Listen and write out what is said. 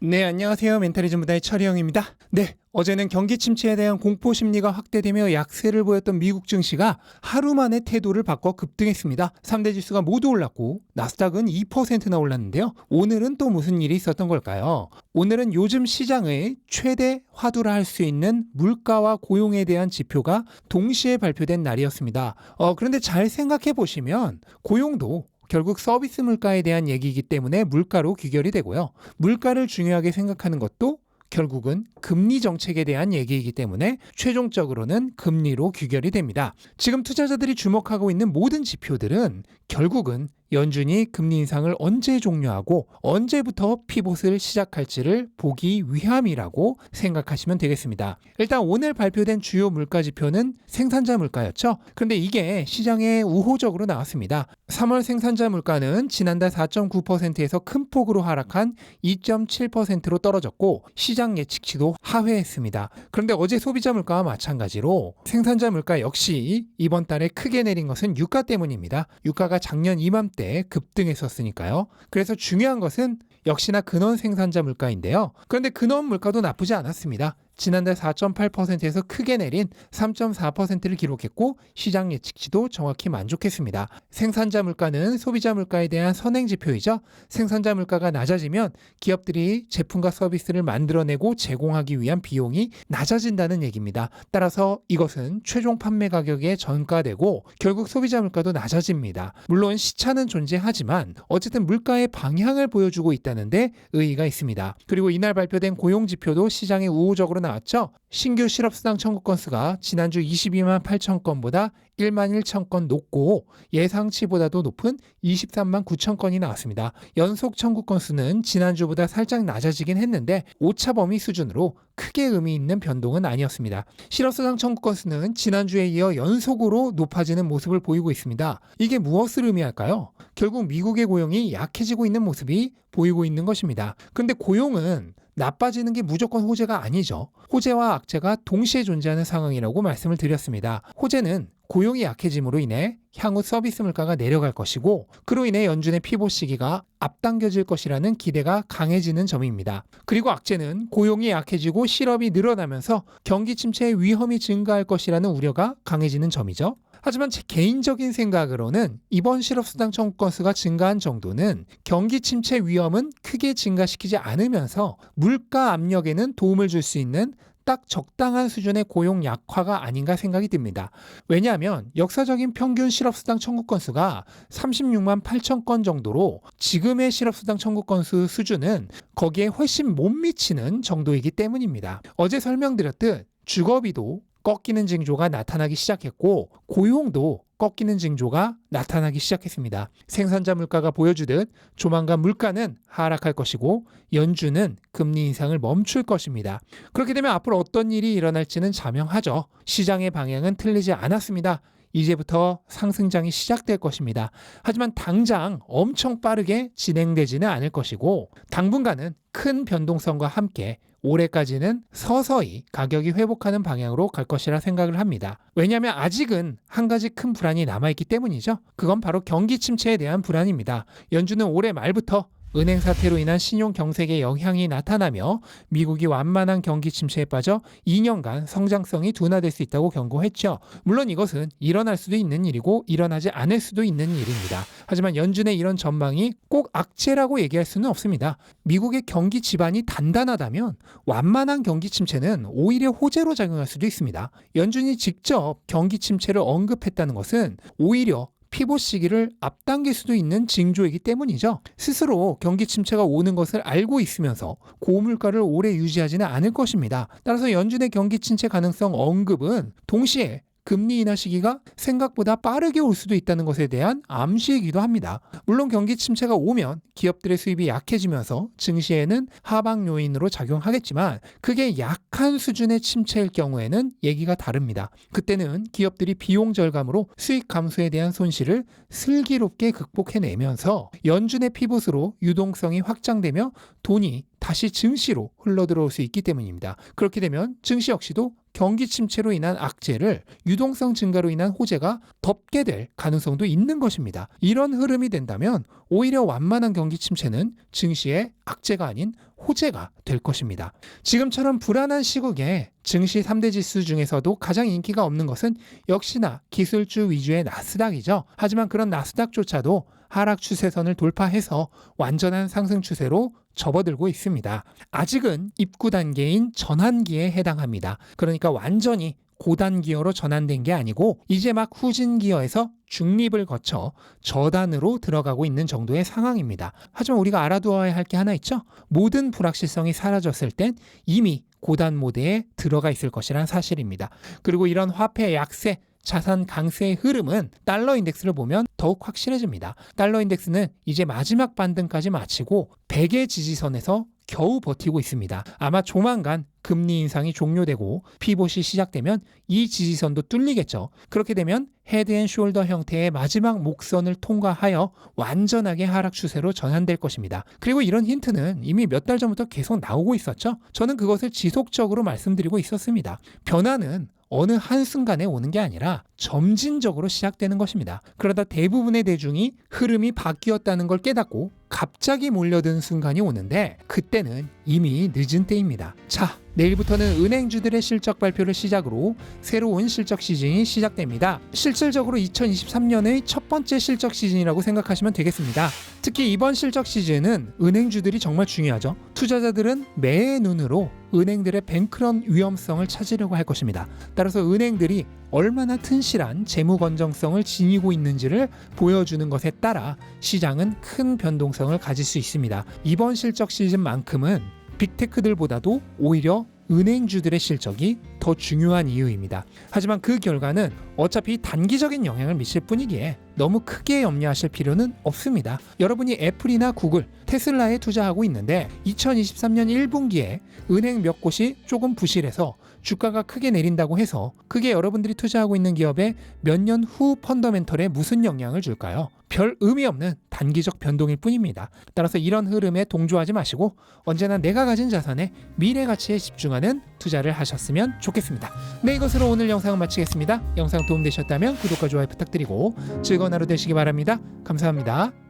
네, 안녕하세요. 멘탈리즘 무다의 철희영입니다. 네, 어제는 경기 침체에 대한 공포 심리가 확대되며 약세를 보였던 미국 증시가 하루 만에 태도를 바꿔 급등했습니다. 3대 지수가 모두 올랐고 나스닥은 2%나 올랐는데요. 오늘은 또 무슨 일이 있었던 걸까요? 오늘은 요즘 시장의 최대 화두라 할 수 있는 물가와 고용에 대한 지표가 동시에 발표된 날이었습니다. 그런데 잘 생각해 보시면 고용도 결국 서비스 물가에 대한 얘기이기 때문에 물가로 귀결이 되고요. 물가를 중요하게 생각하는 것도 결국은 금리 정책에 대한 얘기이기 때문에 최종적으로는 금리로 귀결이 됩니다. 지금 투자자들이 주목하고 있는 모든 지표들은 결국은 연준이 금리 인상을 언제 종료하고 언제부터 피봇을 시작할지를 보기 위함이라고 생각하시면 되겠습니다. 일단 오늘 발표된 주요 물가 지표는 생산자 물가였죠. 그런데 이게 시장에 우호적으로 나왔습니다. 3월 생산자 물가는 지난달 4.9%에서 큰 폭으로 하락한 2.7%로 떨어졌고 시장 예측치도 하회했습니다. 그런데 어제 소비자 물가와 마찬가지로 생산자 물가 역시 이번 달에 크게 내린 것은 유가 때문입니다. 유가가 작년 이맘때 급등했었으니까요. 그래서 중요한 것은 역시나 근원 생산자 물가인데요. 그런데 근원 물가도 나쁘지 않았습니다. 지난달 4.8%에서 크게 내린 3.4%를 기록했고 시장 예측치도 정확히 만족했습니다. 생산자 물가는 소비자 물가에 대한 선행 지표이죠. 생산자 물가가 낮아지면 기업들이 제품과 서비스를 만들어내고 제공하기 위한 비용이 낮아진다는 얘기입니다. 따라서 이것은 최종 판매 가격에 전가되고 결국 소비자 물가도 낮아집니다. 물론 시차는 존재하지만 어쨌든 물가의 방향을 보여주고 있다는 데 의의가 있습니다. 그리고 이날 발표된 고용 지표도 시장에 우호적으로 나왔죠. 신규 실업수당 청구 건수가 지난주 22만 8천 건보다 1만 1천 건 높고 예상치보다도 높은 23만 9천 건이 나왔습니다. 연속 청구 건수는 지난주보다 살짝 낮아지긴 했는데 오차 범위 수준으로 크게 의미 있는 변동은 아니었습니다. 실업수당 청구 건수는 지난주에 이어 연속으로 높아지는 모습을 보이고 있습니다. 이게 무엇을 의미할까요? 결국 미국의 고용이 약해지고 있는 모습이 보이고 있는 것입니다. 그런데 고용은 나빠지는 게 무조건 호재가 아니죠. 호재와 악재가 동시에 존재하는 상황이라고 말씀을 드렸습니다. 호재는 고용이 약해짐으로 인해 향후 서비스 물가가 내려갈 것이고 그로 인해 연준의 피봇 시기가 앞당겨질 것이라는 기대가 강해지는 점입니다. 그리고 악재는 고용이 약해지고 실업이 늘어나면서 경기 침체의 위험이 증가할 것이라는 우려가 강해지는 점이죠. 하지만 제 개인적인 생각으로는 이번 실업수당 청구 건수가 증가한 정도는 경기 침체 위험은 크게 증가시키지 않으면서 물가 압력에는 도움을 줄 수 있는 딱 적당한 수준의 고용 약화가 아닌가 생각이 듭니다. 왜냐하면 역사적인 평균 실업수당 청구 건수가 36만 8천 건 정도로 지금의 실업수당 청구 건수 수준은 거기에 훨씬 못 미치는 정도이기 때문입니다. 어제 설명드렸듯 주거비도 꺾이는 징조가 나타나기 시작했고 고용도 꺾이는 징조가 나타나기 시작했습니다. 생산자 물가가 보여주듯 조만간 물가는 하락할 것이고 연준은 금리 인상을 멈출 것입니다. 그렇게 되면 앞으로 어떤 일이 일어날지는 자명하죠. 시장의 방향은 틀리지 않았습니다. 이제부터 상승장이 시작될 것입니다. 하지만 당장 엄청 빠르게 진행되지는 않을 것이고 당분간은 큰 변동성과 함께 올해까지는 서서히 가격이 회복하는 방향으로 갈 것이라 생각을 합니다. 왜냐하면 아직은 한 가지 큰 불안이 남아있기 때문이죠. 그건 바로 경기 침체에 대한 불안입니다. 연준은 올해 말부터 은행 사태로 인한 신용 경색의 영향이 나타나며 미국이 완만한 경기 침체에 빠져 2년간 성장성이 둔화될 수 있다고 경고했죠. 물론 이것은 일어날 수도 있는 일이고 일어나지 않을 수도 있는 일입니다. 하지만 연준의 이런 전망이 꼭 악재라고 얘기할 수는 없습니다. 미국의 경기 지반이 단단하다면 완만한 경기 침체는 오히려 호재로 작용할 수도 있습니다. 연준이 직접 경기 침체를 언급했다는 것은 오히려 피봇 시기를 앞당길 수도 있는 징조이기 때문이죠. 스스로 경기 침체가 오는 것을 알고 있으면서 고물가를 오래 유지하지는 않을 것입니다. 따라서 연준의 경기 침체 가능성 언급은 동시에 금리 인하 시기가 생각보다 빠르게 올 수도 있다는 것에 대한 암시이기도 합니다. 물론 경기 침체가 오면 기업들의 수입이 약해지면서 증시에는 하방 요인으로 작용하겠지만 그게 약한 수준의 침체일 경우에는 얘기가 다릅니다. 그때는 기업들이 비용 절감으로 수익 감소에 대한 손실을 슬기롭게 극복해내면서 연준의 피봇으로 유동성이 확장되며 돈이 다시 증시로 흘러들어올 수 있기 때문입니다. 그렇게 되면 증시 역시도 경기 침체로 인한 악재를 유동성 증가로 인한 호재가 덮게 될 가능성도 있는 것입니다. 이런 흐름이 된다면 오히려 완만한 경기 침체는 증시의 악재가 아닌 호재가 될 것입니다. 지금처럼 불안한 시국에 증시 3대 지수 중에서도 가장 인기가 없는 것은 역시나 기술주 위주의 나스닥이죠. 하지만 그런 나스닥조차도 하락 추세선을 돌파해서 완전한 상승 추세로 접어들고 있습니다. 아직은 입구 단계인 전환기에 해당합니다. 그러니까 완전히 고단기어로 전환된 게 아니고 이제 막 후진기어에서 중립을 거쳐 저단으로 들어가고 있는 정도의 상황입니다. 하지만 우리가 알아두어야 할 게 하나 있죠. 모든 불확실성이 사라졌을 땐 이미 고단 모드에 들어가 있을 것이란 사실입니다. 그리고 이런 화폐 약세, 자산 강세의 흐름은 달러 인덱스를 보면 더욱 확실해집니다. 달러 인덱스는 이제 마지막 반등까지 마치고 100의 지지선에서 겨우 버티고 있습니다. 아마 조만간 금리 인상이 종료되고 피봇이 시작되면 이 지지선도 뚫리겠죠. 그렇게 되면 헤드앤숄더 형태의 마지막 목선을 통과하여 완전하게 하락 추세로 전환될 것입니다. 그리고 이런 힌트는 이미 몇 달 전부터 계속 나오고 있었죠. 저는 그것을 지속적으로 말씀드리고 있었습니다. 변화는 어느 한순간에 오는 게 아니라 점진적으로 시작되는 것입니다. 그러다 대부분의 대중이 흐름이 바뀌었다는 걸 깨닫고 갑자기 몰려든 순간이 오는데 그때는 이미 늦은 때입니다. 자, 내일부터는 은행주들의 실적 발표를 시작으로 새로운 실적 시즌이 시작됩니다. 실질적으로 2023년의 첫 번째 실적 시즌이라고 생각하시면 되겠습니다. 특히 이번 실적 시즌은 은행주들이 정말 중요하죠. 투자자들은 매의 눈으로 은행들의 뱅크런 위험성을 찾으려고 할 것입니다. 따라서 은행들이 얼마나 튼실한 재무 건정성을 지니고 있는지를 보여주는 것에 따라 시장은 큰 변동성을 가질 수 있습니다. 이번 실적 시즌만큼은 빅테크들보다도 오히려 은행주들의 실적이 더 중요한 이유입니다. 하지만 그 결과는 어차피 단기적인 영향을 미칠 뿐이기에 너무 크게 염려하실 필요는 없습니다. 여러분이 애플이나 구글, 테슬라에 투자하고 있는데 2023년 1분기에 은행 몇 곳이 조금 부실해서 주가가 크게 내린다고 해서 그게 여러분들이 투자하고 있는 기업의 몇 년 후 펀더멘털에 무슨 영향을 줄까요? 별 의미 없는 단기적 변동일 뿐입니다. 따라서 이런 흐름에 동조하지 마시고 언제나 내가 가진 자산에 미래 가치에 집중하는 투자를 하셨으면 좋겠습니다. 네, 이것으로 오늘 영상을 마치겠습니다. 영상 도움되셨다면 구독과 좋아요 부탁드리고 즐거운 하루 되시기 바랍니다. 감사합니다.